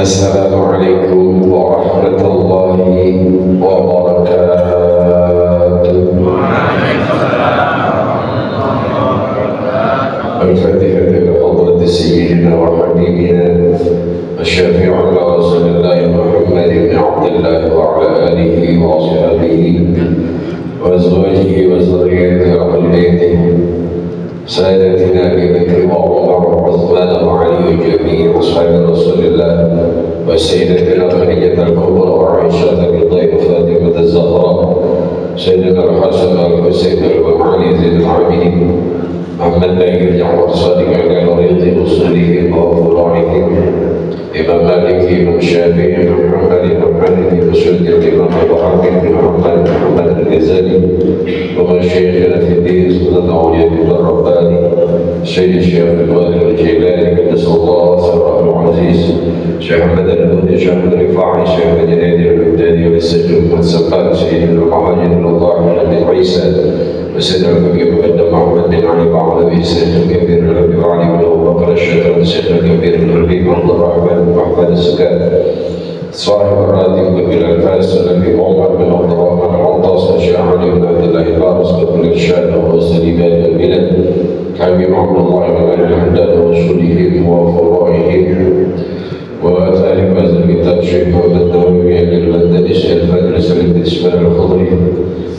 Assalamualaikum warahmatullahi wabarakatuh. Al-Fatihah ila hadrati sayyidina wa habibina asy-syafi' ala Rasulillah Muhammad ibn Abdullah wa ala alihi wa ashabihi wa azwajihi wa dzurriyyatihi wa ahli baitihi سادتنا ببكر وعمر وعثمان وعلي وجميع أصحاب رسول الله وسيدتنا خديجة الكبرى وعائشة بنت فاطمة الزهراء سيدنا الحسن والحسين وعلي زين العابدين محمد بن جعفر الصادق على طريق أصولهم وفروعهم إمام مالك إمام الشافعي إمام محمد إمام حنبل وسنة الإمام أبو حاتم بن محمد الغزالي ومشايخنا في الدين سنة أولياء الرباني سيد الشيخ الوالد الجيلاني قدس الله سره العزيز شيخ محمد الهدي شيخ الرفاعي شيخ الجنيدي البغدادي والسجن والسقاء سيد المهاجر الله بن عيسى وسيد الكبير مقدم محمد بن علي بعضوي سيد الكبير الأبي علي بن أبو بكر الشيخ سيد الكبير الربيع عبد الرحمن بن محمد السكان صاحب الراتب كبير الفاس النبي عمر بن عبد الرحمن العطاس الشيخ علي بن عبد الله الفارس قبل الشام والسليمان والبلاد حبيب عبد الله بن علي الحداد وشريهم وفروعهم وتالف هذا الكتاب شيخ محمد النووي للبندلي الشيخ فادرس بن اسماعيل الخضري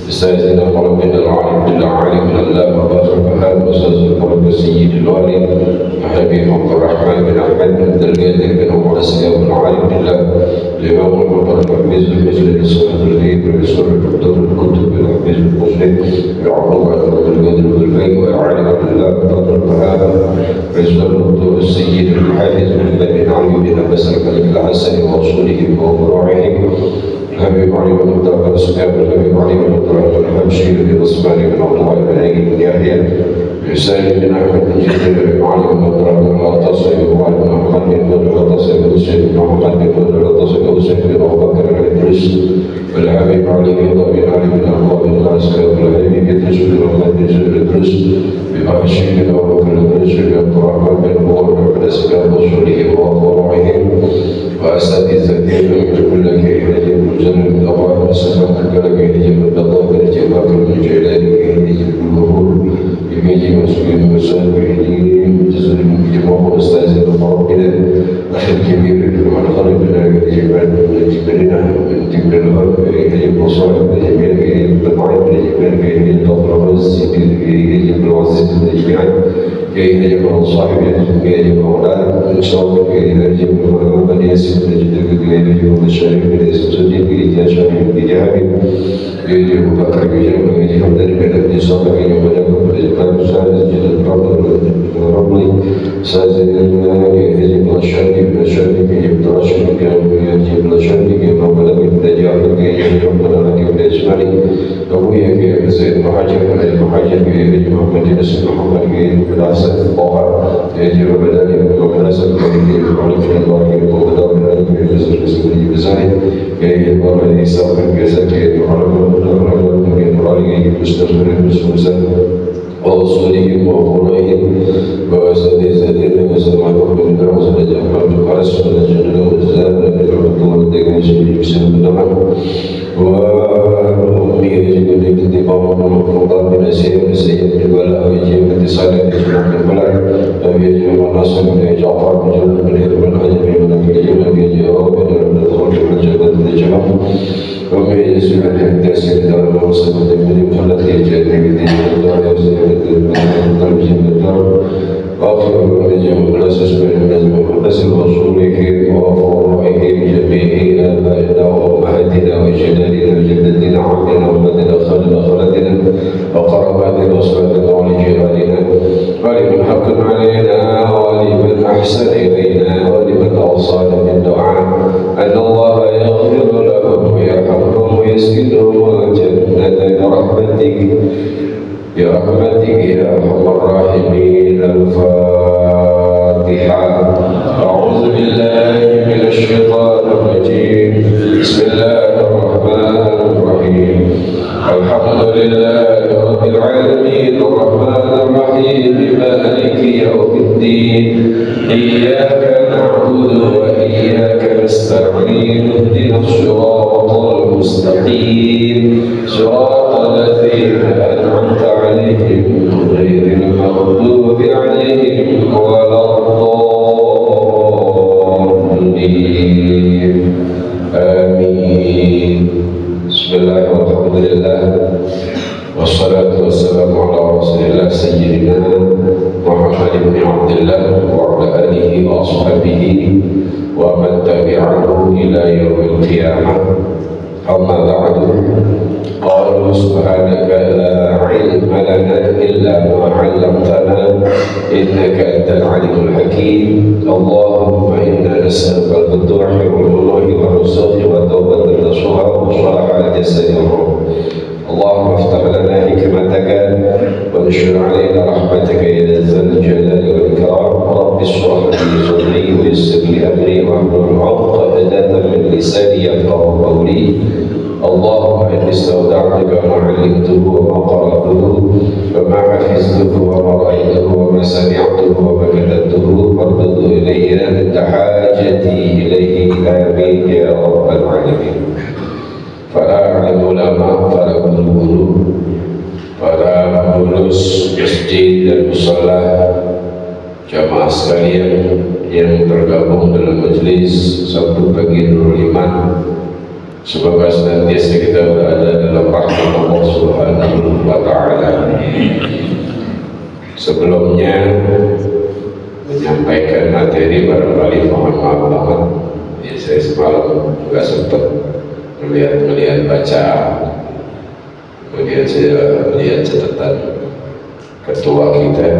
استاذنا مربنا العالم بالعالم الله وبارك فهذا استاذ المربى السيد الوالي حبيب عبد الرحمن بن احمد بن الدرجاتي بن عمر السياب العالم بالله الامام المبارك حفيظ المجلس والتدريب والرسول الدكتور الكتب الحفيظ المسلم يعقوب عبد القادر بالبيت ويعلم بالله قدر فهذا رئيس الدكتور السيد الحافظ محمد بن علي بن عباس الملك الحسن واصولهم وفروعهم الحبيب علي بن الدرجة السكاب الحبيب علي بن الدرجة الحبشي بن عثمان بن عبد الله بن عيد بن يحيى حسين بن احمد بن جديد بن علي بن الدرجة الغطاس بن محمد بن محمد بن الغطاس بن حسين بن محمد بن الغطاس بن حسين بن ابو بكر الادريس والحبيب علي بن علي بن الله بن العسكري والحبيب ادريس بن محمد بن زيد الادريس بمحشي بن ابو بكر الادريس بن عبد الرحمن بن عمر بن الاسكاب وصولهم وفروعهم واساتذتهم من كل كائنة مجرد من الله وسلم الكلام يجب الله يجب من جلال يجب الظهور يجب مسؤول المسؤول يجب جزء من جماعة أستاذ المربين أخي الكبير من خلق يجب أن يجب لنا من تبر الأرض يجب مصائب يجب الطعام يجب التطرق يجب العزيز الجميع يجب الصاحب يجب أولاد إن شاء الله يجب من يسر يجب يجب الشريف يجب سجد يجب شريف يجب بكر يجب يجب ذلك الذي صار يجب لكم الإسلام سادس جد الرملي سادس يجب الشريف يجب الشريف يجب الشريف يجب ملك الدجال يجب ملك الإسماعيل أبويا يجب زيد المحاجر يجب محمد نسل محمد يجب العسل الطاهر يجب بدالي ومناسب يجب معرفة الله يجب وغداء من ألم يجب الاسماعيل بزاهد يجب الله يساق الجزاك يجب على يجب مستغفر المسلسل وأصولهم وفروعهم وأساتذتهم وسمعهم بالله وسنجعل بالقرس ونجعل والزاد بالعطوة والتكاسل بسم الله وأمي يجب أن يكتبهم المفروضات من أسير السيد الولاء ويجب اتصال الإجماع بالولاء ويجب الناصر من جعفر بن جبل بن هرب العجمي من الجبل يجب أن الخلق من جبل الجبل ومن يسمع التأسير دار الموصل من فلت يجب أن الدار يسير الدار الدار وآخر من يجب الأساس بين النجم والنسل وصوله وفروعه جميع آبائنا وأمهاتنا وجدالنا وجدتنا عمنا ومدنا وخلنا خلتنا وقرباتنا وصلاتنا ولجيراننا ولمن حق علينا ولمن أحسن إلينا ولمن أوصانا بالدعاء أن الله يغفر لهم ويرحمهم ويسكنهم الجنة برحمتك يا أرحم الراحمين. الفاتحة. أعوذ بالله من الشيطان الرجيم. بسم الله الرحمن الرحيم. الحمد لله رب العالمين الرحمن الرحيم مالك يوم الدين إياك نعبد وإياك نستعين اهدنا الصراط المستقيم صراط الذين أنعمت عليهم غير المغضوب عليهم ولا الضالين آمين. بسم الله والحمد لله والصلاة والسلام على رسول الله سيدنا محمد بن عبد الله وعلى آله وأصحابه ومن تبعه إلى يوم القيامة. أما بعد قالوا سبحانك لا علم لنا إلا ما علمتنا إنك أنت العليم الحكيم. اللهم إنا نسألك الفتوح والله والرزق والتوبة النصوح وصلاح الجسد والروح. اللهم افتح لنا حكمتك وانشر علينا رحمتك يا ذا الجلال والإكرام. رب اشرح لي صدري ويسر لي أمري واحلل عقدة من لساني يفقهوا قولي. اللهم إني استودعتك ما علمته وما قرأته وما حفظته وما رأيته وما سمعته وما كتبته فارده إلي عند حاجتي إليه آمين يا رب العالمين. Para alim ulama, para guru-guru, para pengurus masjid dan musala, jamaah sekalian yang tergabung dalam majelis Sabtu pagi Nurul Iman, semoga senantiasa kita berada dalam rahmat Allah Subhanahu wa Ta'ala. Sebelumnya menyampaikan materi barangkali mohon maaf banget, ya, saya semalam nggak sempat melihat bacaan, kemudian saya melihat catatan ketua kita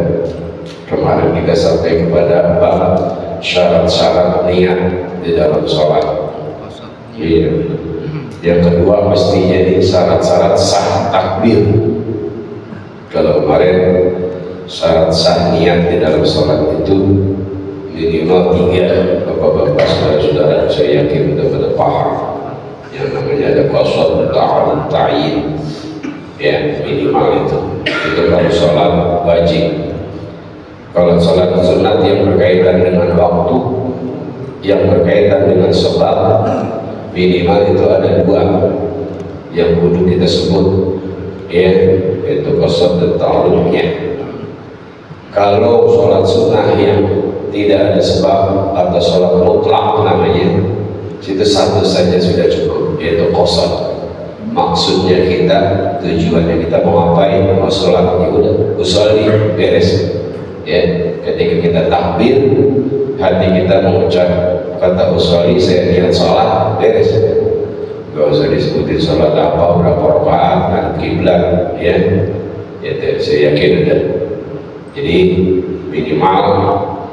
kemarin. Kita sampai kepada bab syarat-syarat niat di dalam sholat. Iya. Yang kedua mestinya ini syarat-syarat sah takbir. Kalau kemarin syarat sah niat di dalam sholat itu minimal 3. Bapak-bapak saudara-saudara saya yakin benar-benar paham. Yang namanya ada qasad, ta'arud, ta'yin, ya, minimal itu kalau sholat wajib. Kalau sholat sunat yang berkaitan dengan waktu, yang berkaitan dengan sebab, minimal itu ada 2 yang kudu kita sebut, ya, yaitu qasad dan ta'arudnya. Kalau sholat sunnah yang tidak ada sebab atau sholat mutlak namanya, itu satu saja sudah cukup, yaitu qasad. Maksudnya kita, tujuannya kita mau ngapain, mau sholat, ya udah, usolli, beres. Ya, ketika kita takbir, hati kita mengucap kata usolli, saya niat sholat, beres. Gak usah disebutin sholat apa, berapa rakaat, dan kiblat, ya. Saya yakin udah. Jadi minimal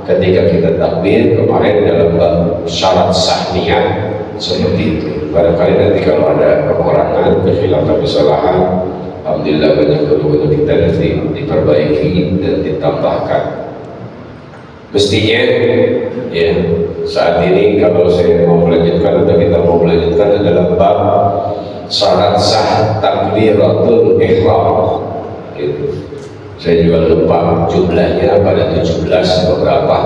ketika kita takbir kemarin dalam bab syarat sah niat seperti itu. Barangkali nanti kalau ada kekurangan, kekhilafan, kesalahan, alhamdulillah banyak guru-guru kita nanti diperbaiki dan ditambahkan. Mestinya ya saat ini kalau saya mau melanjutkan atau kita mau melanjutkan adalah bab syarat sah takbiratul ihram gitu. Saya juga lupa jumlahnya, pada 17 beberapa.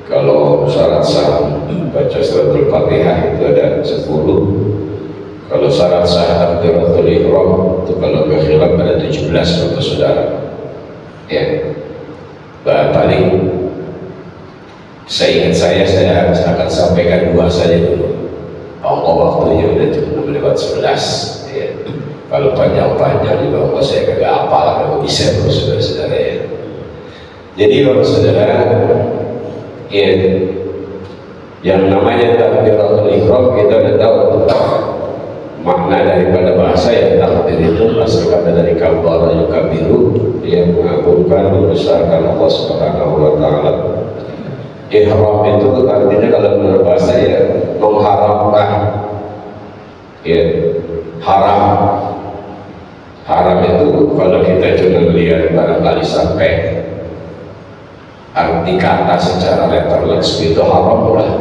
Kalau syarat sah baca suratul Fatihah itu ada 10. Kalau syarat sah takbiratul ihram itu kalau berkhilaf ada 17 Bapak Saudara. Paling saya ingat saya akan sampaikan 2 saja dulu. Waktunya udah 6:11. Kalau panjang-panjang juga saya kagak hafal, kalau bisa Bapak Saudara ya. Jadi Bapak Saudara, yang namanya takbiratul ihram kita udah tahu makna daripada bahasa yang takbir itu asal kata dari kabbara yukabbiru, yang mengagungkan membesarkan Allah Subhanahu wa taala. Ihram itu artinya kalau menurut bahasa ya mengharamkan, haram itu kalau kita cuma lihat barangkali sampai arti kata secara letterless itu haram lah.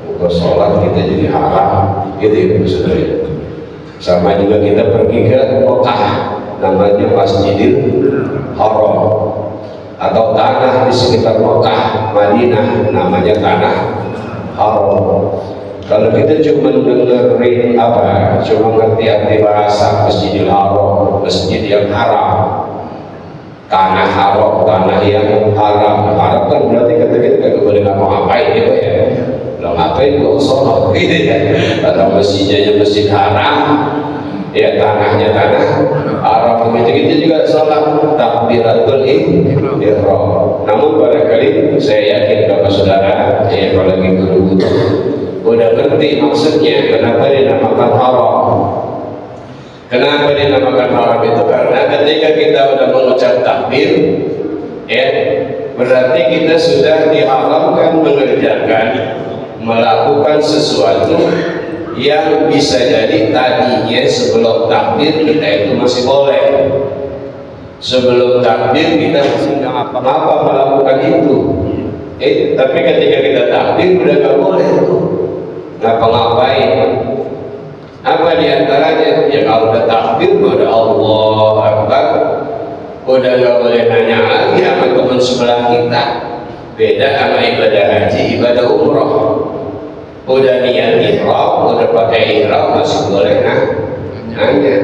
Bukan sholat kita jadi haram, gitu ya Saudara. Sama juga kita pergi ke Mekah, namanya Masjidil Haram, atau tanah di sekitar Mekah, Madinah, namanya tanah haram. Kalau kita cuma dengerin cuma ngerti arti bahasa Masjidil Haram, masjid yang haram, tanah haram, tanah yang haram. Haram kan berarti kata kita nggak boleh ngapa-ngapain gitu ya. Kalau ngapain gua sholat gitu ya. Atau masjidnya masjid haram, ya tanahnya tanah haram, begitu juga sholat takbiratul ihram. Namun barangkali saya yakin Bapak Saudara, kalau lagi guru udah ngerti maksudnya kenapa dinamakan haram. Kenapa dinamakan haram itu karena ketika kita udah mengucap takbir, berarti kita sudah diharamkan mengerjakan, melakukan sesuatu yang bisa jadi tadinya sebelum takbir kita itu masih boleh. Sebelum takbir kita masih nggak apa-apa melakukan itu. Tapi ketika kita takbir udah nggak boleh tuh ngapa-ngapain. Apa diantaranya? Ya kalau udah takbir udah Allah Akbar, udah nggak boleh nanya lagi sama teman sebelah kita. Beda sama ibadah haji, ibadah umroh. Udah niat ihram, udah pakai ihram masih boleh nanya.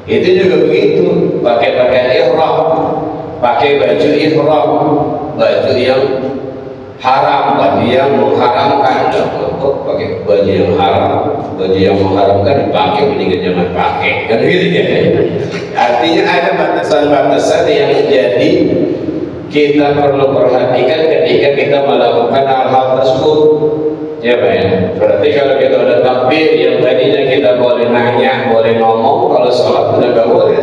Itu juga begitu, pakai ihram, pakai baju ihram, baju yang haram, baju yang mengharamkan. Kok pakai baju yang haram, baju yang mengharamkan dipakai, mendingan jangan pakai, kan gitu ya. Artinya ada batasan-batasan yang jadi kita perlu perhatikan ketika kita melakukan hal-hal tersebut. Ya Pak ya. Berarti kalau kita udah takbir yang tadinya kita boleh nanya, boleh ngomong, kalau sholat udah gak boleh.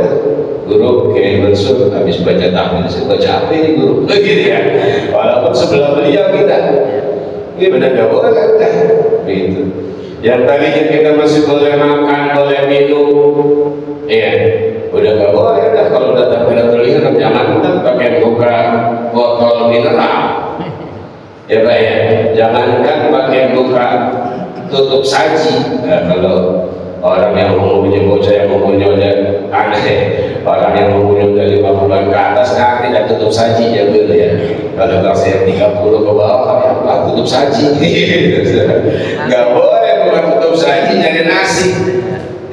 Guru Kiai Mansur habis baca takbir, saya baca apa ini guru? Begitu ya. Walaupun sebelah beliau kita, ini benar gak boleh kan? Begitu. Yang tadinya kita masih boleh makan, boleh minum, udah gak boleh. Kalau udah takbiratul ihram jangan pakai buka botol mineral. Ya Pak ya, jangankan pakai buka tutup saji. Kalau orang yang umurnya bocah yang umurnya udah aneh, orang yang umurnya udah 5 bulan ke atas tidak tutup saji ya gitu ya. Kalau saya 30 ke bawah ya tutup saji. Nggak boleh bukan tutup saji jadi nasi.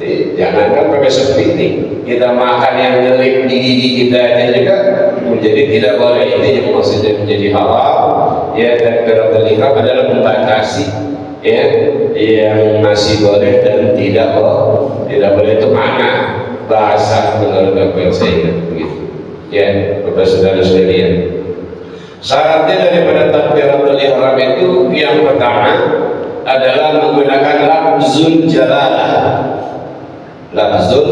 Jangankan pakai sepiting, kita makan yang nyelip di gigi kita aja juga menjadi tidak boleh. Itu yang maksudnya menjadi haram. Ya, takbiratul ihram adalah membatasi yang masih boleh dan tidak boleh itu mana bahasa menurut apa yang saya ingat begitu. Ya, Bapak Saudara sekalian. Syaratnya daripada takbiratul ihram itu yang pertama adalah menggunakan lafzul jalalah. Lafzul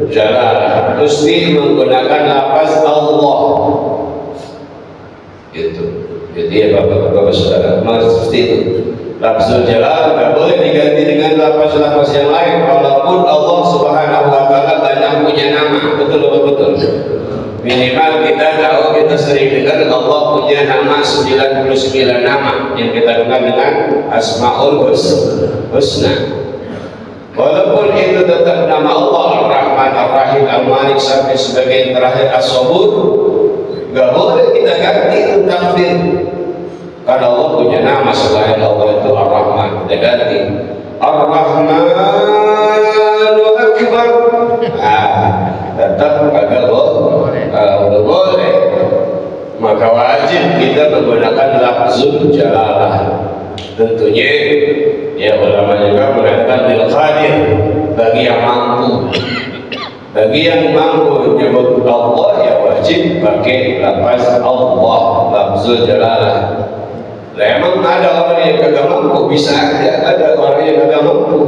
jalalah mesti menggunakan lafaz Allah. Itu. Jadi ya Bapak Saudara, mesti itu. Lafzul jalalah nggak boleh diganti dengan lafaz-lafaz yang lain. Walaupun Allah Subhanahu wa taala banyak punya nama, betul. Minimal kita tahu, kita sering dengar Allah punya nama 99 nama yang kita kenal dengan Asmaul Husna. Walaupun itu tetap nama Allah Ar-Rahman Ar-Rahim Al-Wahid, Al-Malik sampai sebagai terakhir As-Sabur, nggak boleh kita ganti itu takbir. Karena Allah punya nama selain Allah itu Ar-Rahman, kita ganti Ar-Rahmanu Akbar. Tetap kagak boleh. Maka wajib kita menggunakan lafzul jalalah. Tentunya ya ulama juga mengatakan bil qadir, bagi yang mampu. Bagi yang mampu menyebut Allah ya wajib pakai lafaz Allah, lafzul jalalah. Nah, emang ada orang yang kagak mampu, bisa aja ada orang yang kagak mampu.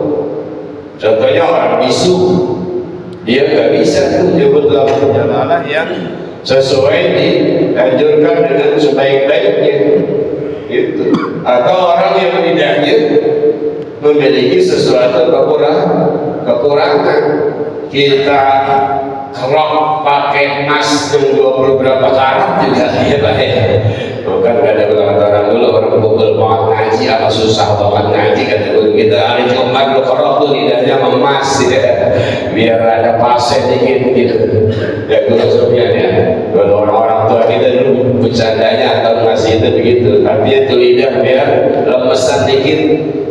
Contohnya orang bisu, dia nggak bisa tuh menyebut lafzul jalalah yang sesuai dianjurkan dengan sebaik-baiknya. Itu. Atau orang yang lidahnya memiliki sesuatu kekurangan. Kita kerok pakai emas yang 20 berapa karat juga ya bahaya. Bukan ada orang dulu orang pukul banget ngaji apa susah banget ngaji kata guru kita hari Jumat lu kerok tuh lidahnya emas ya. Biar ada pasien dikit gitu. Ya guru Sufyan ya. Kalau orang-orang tua kita dulu bercandanya atau ngasih itu begitu. Tapi itu lidah biar lemesan dikit.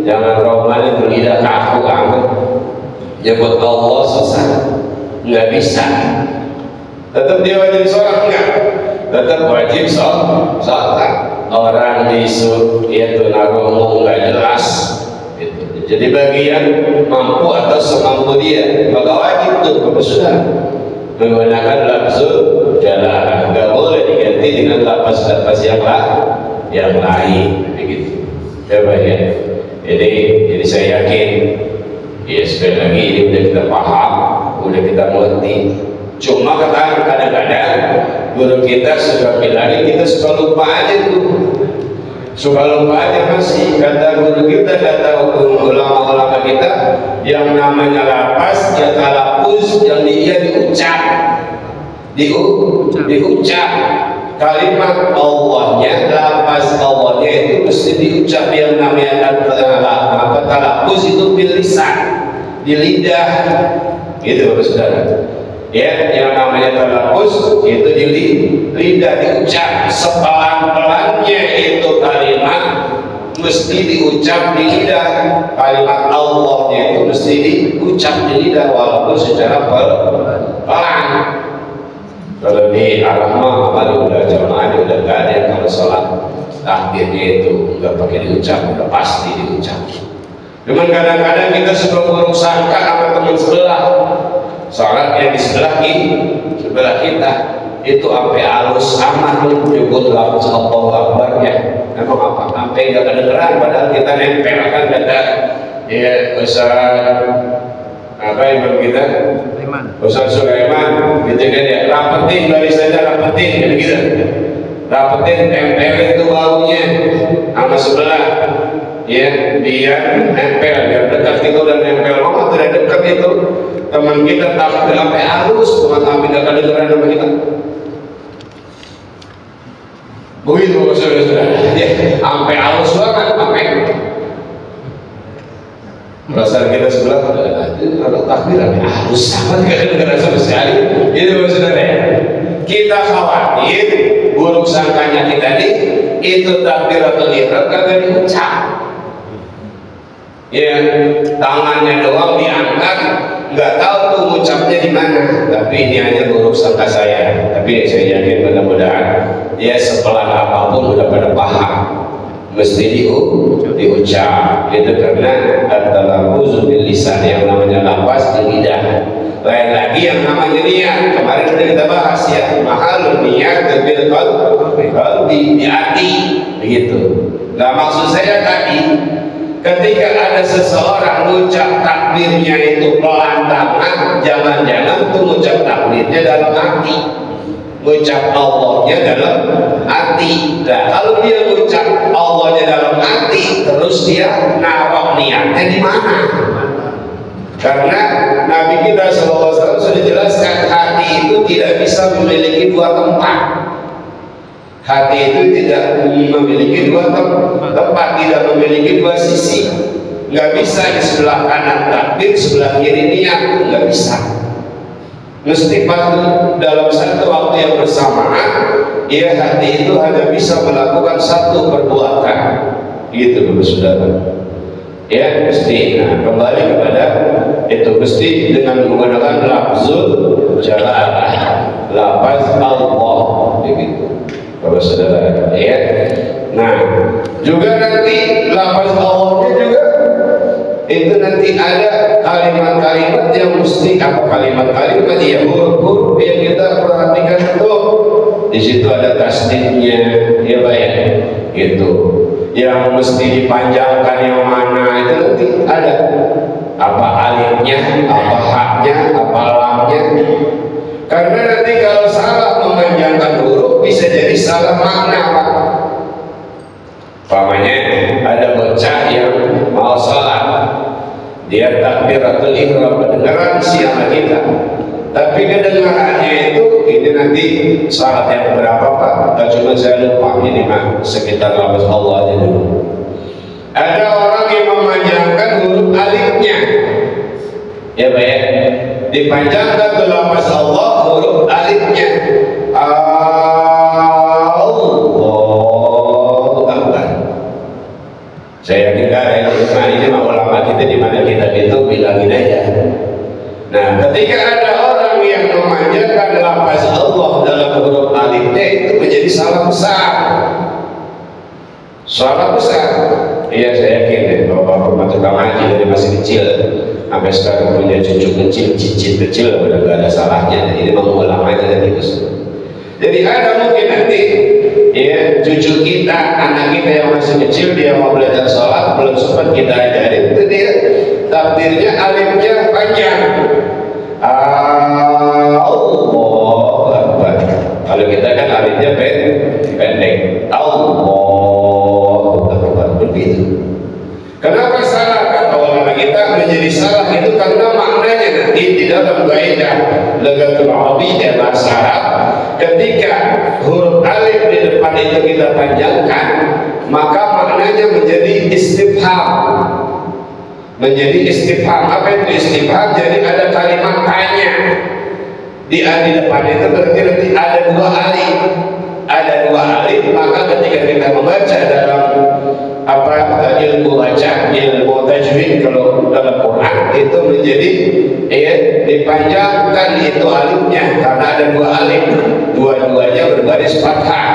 Jangan roman itu lidah kaku amat. Nyebut Allah susah, nggak bisa. Tetap dia wajib sholat enggak? Tetap wajib sholat. Orang bisu itu naromu nggak jelas. Gitu. Jadi bagian mampu atau semampu dia, maka wajib tuh kalau sudah menggunakan lafzul jalalah. Nggak boleh diganti dengan lafaz-lafaz yang lain. Begitu. Coba ya. Jadi saya yakin. Ya sekali lagi ini udah kita paham, udah kita mengerti. Cuma kadang-kadang guru kita suka bilang kita suka lupa aja tuh, suka lupa aja masih. Kata guru kita, kata ulama-ulama kita, yang namanya lapas, yang talapus, yang dia diucap, diucap. Kalimat Allahnya, lapas Allahnya itu mesti diucap. Yang namanya talapus itu bil lisan, di lidah, gitu saudara. Ya, yang namanya talapus itu di lidah diucap. Sepelan-pelannya itu kalimat mesti diucap di lidah. Kalimat Allahnya itu mesti diucap di lidah walaupun secara pelan. Kalau di Ar-Rahman kalau udah jamaah udah gak ada yang kalau sholat takbirnya itu nggak pakai diucap, udah pasti diucap. Cuman kadang-kadang kita suka buruk sangka sama teman sebelah, sholat yang di sebelah kita itu sampai halus amat tuh nyebut lafaz Allahu Akbar ya. Emang apa? Sampai nggak kedengeran padahal kita nempel kan kata ya Ustaz apa imam kita? Ustaz Sulaiman gitu kan ya, rapetin baris saja, rapetin kan gitu, rapetin tempelin itu baunya sama sebelah ya, biar nempel, biar dekat. Kita udah nempel banget, udah dekat itu teman kita takut sampai halus bukan sampai nggak kedengeran sama kita begitu saudara ya, sampai halus banget, sampai perasaan kita sebelah kalau takbir harus sangat kedengaran sama sekali. Itu saudara ya. Kita khawatir buruk sangkanya kita nih itu takbiratul ihram kagak diucap. Ya, tangannya doang diangkat, nggak tahu tuh ngucapnya di mana. Tapi ini hanya buruk sangka saya. Tapi saya yakin mudah-mudahan ya sepelan apapun udah pada paham. Mesti diucap itu karena at-talaffuz bil lisan, yang namanya lafaz di lidah. Lain lagi yang namanya niat. Kemarin sudah kita bahas ya, mahalun niat bil qalbi, di hati begitu. Nah maksud saya tadi ketika ada seseorang mengucap takbirnya itu pelan tangan, jangan-jangan tuh mengucap takbirnya dalam hati, mengucap Allahnya dalam hati. Nah kalau dia mengucap Allahnya dalam hati terus dia naruh niatnya di mana? Karena Nabi kita SAW sudah jelaskan hati itu tidak bisa memiliki dua tempat. Hati itu tidak memiliki dua tempat, tidak memiliki dua sisi. Nggak bisa di sebelah kanan takbir, sebelah kiri niat, nggak bisa. mesti dalam satu waktu yang bersamaan, ya hati itu hanya bisa melakukan satu perbuatan, gitu Bapak Saudara. Ya mesti, nah kembali kepada itu mesti dengan menggunakan lafzul jalalah, lafaz Allah, begitu Bapak Saudara. Ya, nah juga nanti lafaz Allahnya juga itu nanti ada kalimat-kalimat yang mesti apa kalimat-kalimat ya huruf-huruf yang kita perhatikan tuh. Di situ ada tasdidnya, ya baik, gitu. Yang mesti dipanjangkan yang mana itu nanti ada apa alifnya, apa haknya, apa lamnya. Karena nanti kalau salah memanjangkan huruf bisa jadi salah makna, Pak. Pamannya ada bocah yang mau sholat, dia takbiratul ihram kedengaran siapa kita, tapi kedengarannya itu ini nanti syarat yang berapa Pak? Cuma saya lupa ini mah sekitar lafaz Allah aja dulu. Ada orang yang memanjangkan huruf alifnya, ya baik, dipanjangkan ke lafaz Allah huruf alifnya. Allahu Akbar. Saya yakin ada ini mah ulama kita di mana kita itu bilangin aja. Nah, ketika ada orang yang memanjangkan lafaz Allah dalam huruf alifnya itu menjadi salah besar. Salah besar. Iya saya yakin ya, bapak-bapak tukang ngaji dari masih kecil sampai sekarang punya cucu kecil, cicit kecil, udah gak ada salahnya. Ini mengulamanya dari itu. Jadi ada mungkin nanti ya cucu kita, anak kita yang masih kecil dia mau belajar sholat belum sempat kita ajarin, itu dia takdirnya alifnya panjang. Allahu Akbar. Kalau kita kan alifnya pendek. Allahu Akbar, begitu. Kenapa salah kata ulama kita menjadi salah itu karena maknanya nanti di dalam kaidah lughatul arabiyyah bahasa Arab, ketika huruf alif di depan itu kita panjangkan, maka maknanya menjadi istifham. Menjadi istifham. Apa itu istifham? Jadi ada kalimat tanya di depan itu, berarti nanti ada dua alif. Ada dua alif, maka ketika kita membaca dalam ilmu baca, ilmu tajwid kalau dalam Quran itu menjadi dipanjangkan itu alifnya karena ada dua alif, dua-duanya berbaris fathah.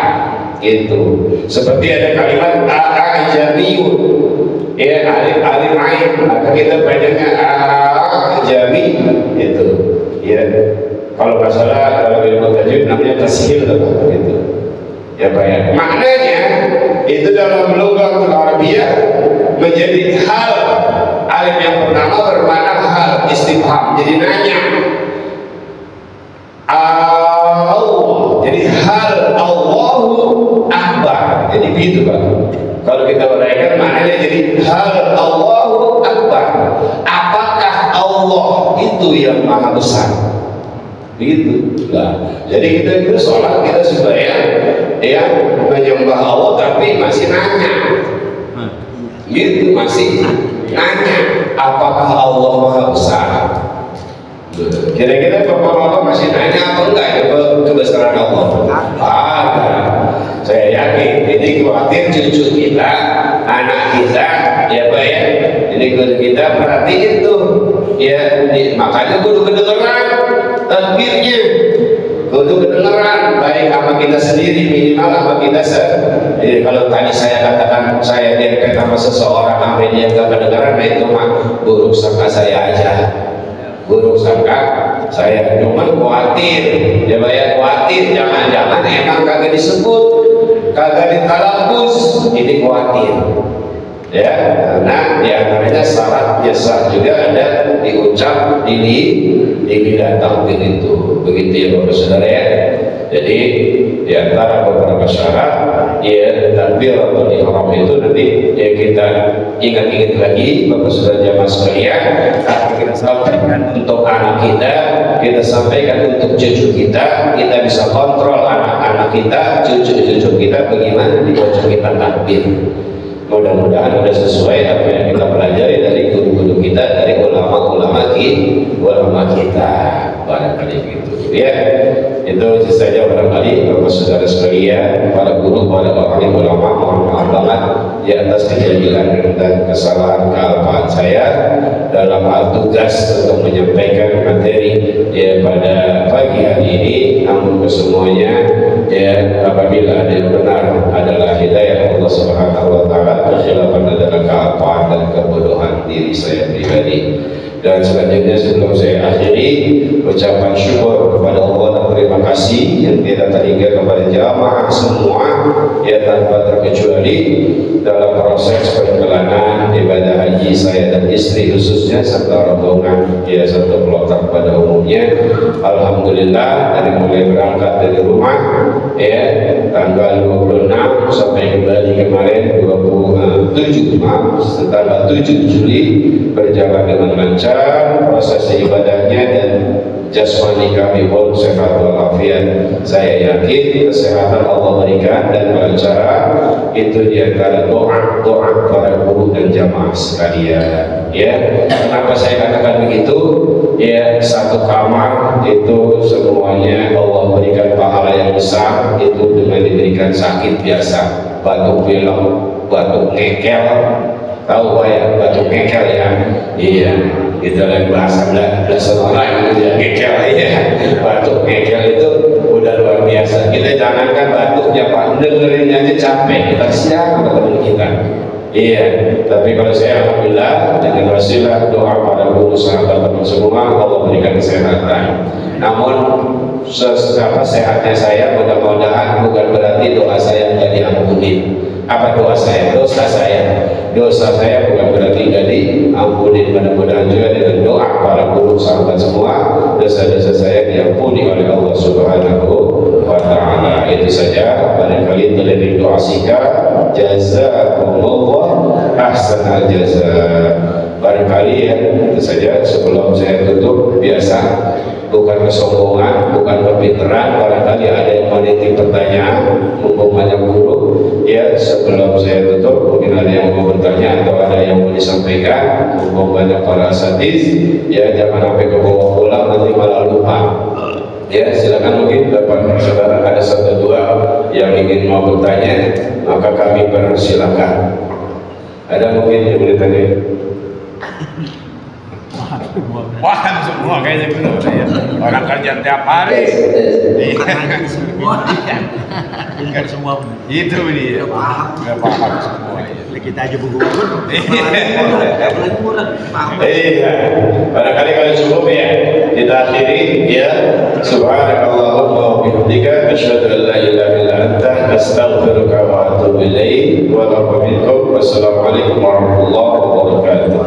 Itu seperti ada kalimat ajamiyun, ya alif ain, maka kita panjangnya ajami itu. Ya kalau nggak salah dalam ilmu tajwid namanya tashil gitu. Ya baik. Maknanya itu dalam lughatul arabiyyah menjadi hal, alif yang pertama bermakna hal istifham, jadi nanya. Allah, jadi hal Allahu Akbar, jadi begitu Pak. Kalau kita uraikan maknanya jadi hal Allahu Akbar, apakah Allah itu yang maha besar? Begitu lah. Jadi kita itu sholat kita supaya ya menyembah Allah tapi masih nanya, gitu masih nanya apakah Allah maha besar. Kira-kira bapak-bapak masih nanya apa enggak ya kebesaran Allah? Saya yakin ini khawatir cucu kita, anak kita, ya Pak ya. Jadi kalau kita perhatiin tuh, ya makanya kudu kedengeran takbirnya, kudu kedengeran baik sama kita sendiri, minimal sama kita jadi kalau tadi saya katakan saya dempet sama seseorang sampai dia nggak kedengeran, nah itu mah buruk sangka saya aja. Buruk sangka saya, cuman khawatir, ya bayar khawatir, jangan-jangan emang kagak disebut, kagak ditalaffuz, ini khawatir, ya karena diantaranya syaratnya sah juga ada diucap di datang itu, begitu ya Bapak Saudara ya. Jadi diantara beberapa syarat ya takbiratul ihram itu nanti ya kita ingat-ingat lagi Bapak Saudara jamaah sekalian, akan kita sampaikan untuk anak kita sampaikan untuk cucu kita bisa kontrol anak-anak kita, cucu-cucu kita bagaimana dibaca kita takbir. Mudah-mudahan sudah sesuai apa yang kita pelajari dari guru-guru kita, dari ulama-ulama kita. Barangkali gitu ya. Itu saja barangkali Bapak saudara sekalian, para guru, para orang ulama, mohon maaf banget di atas kejadian dan kesalahan kealpaan saya dalam hal tugas untuk menyampaikan materi ya pada pagi hari ini. Namun kesemuanya ya, apabila ada yang benar adalah hidayah Allah Subhanahu wa taala, kekhilafan adalah kealpaan dan kebodohan diri saya pribadi. Dan selanjutnya sebelum saya akhiri, ucapan syukur kepada Allah dan terima kasih yang tidak terhingga kepada jamaah semua ya tanpa terkecuali dalam proses perjalanan ibadah haji saya dan istri khususnya serta rombongan ya satu kloter pada umumnya. Alhamdulillah dari mulai berangkat dari rumah ya tanggal 26 sampai kembali kemarin 27 tanggal 7 Juli berjalan dengan lancar proses ibadahnya dan jasmani kami pun sehat walafiat. Saya yakin kesehatan Allah berikan dan kelancaran itu diantara doa para guru dan jamaah sekalian ya. Kenapa saya katakan begitu ya, satu kamar itu semuanya Allah berikan pahala yang besar itu dengan diberikan sakit biasa, batuk pilek, batuk ngekel, tahu ya batuk ngekel ya, iya itu lagi bahasa orang yang ngekel ya. Batuk ngekel itu udah luar biasa. Kita jangankan batuknya Pak, dengerin aja capek, kita siap teman kita. Iya, tapi kalau saya alhamdulillah dengan wasilah doa para guru sahabat semua Allah berikan kesehatan. Namun seberapa sehatnya saya mudah-mudahan bukan berarti doa saya tidak diampuni. Apa doa saya? Dosa saya bukan berarti jadi ampunin. Mudah-mudahan juga dengan doa para guru sahabat semua dosa-dosa saya diampuni oleh Allah Subhanahu wa taala. Itu saja, barangkali terlebih doa sika jazakumullah ahsanal jazaa. Barangkali ya itu saja sebelum saya tutup. Biasa bukan kesombongan, bukan kepinteran, barangkali ada yang menitip pertanyaan mumpung banyak guru ya. Sebelum saya tutup mungkin ada yang mau bertanya atau ada yang mau disampaikan mumpung banyak para asatiz ya, jangan sampai ke bawah pulang nanti malah lupa ya. Silakan, mungkin Bapak saudara ada satu dua yang ingin mau bertanya, maka kami persilakan. Ada mungkin yang boleh tanya? Wah, semua kayaknya gitu ya. Orang kerja tiap hari. Kan semua Itu dia. Enggak paham semua. Kita aja bergurau. Iya. Barangkali kalau cukup ya kita akhiri ya. Subhanakallahumma wa bihamdika asyhadu an la ilaha illa anta astaghfiruka wa atubu ilaik. Wa assalamualaikum warahmatullahi wabarakatuh.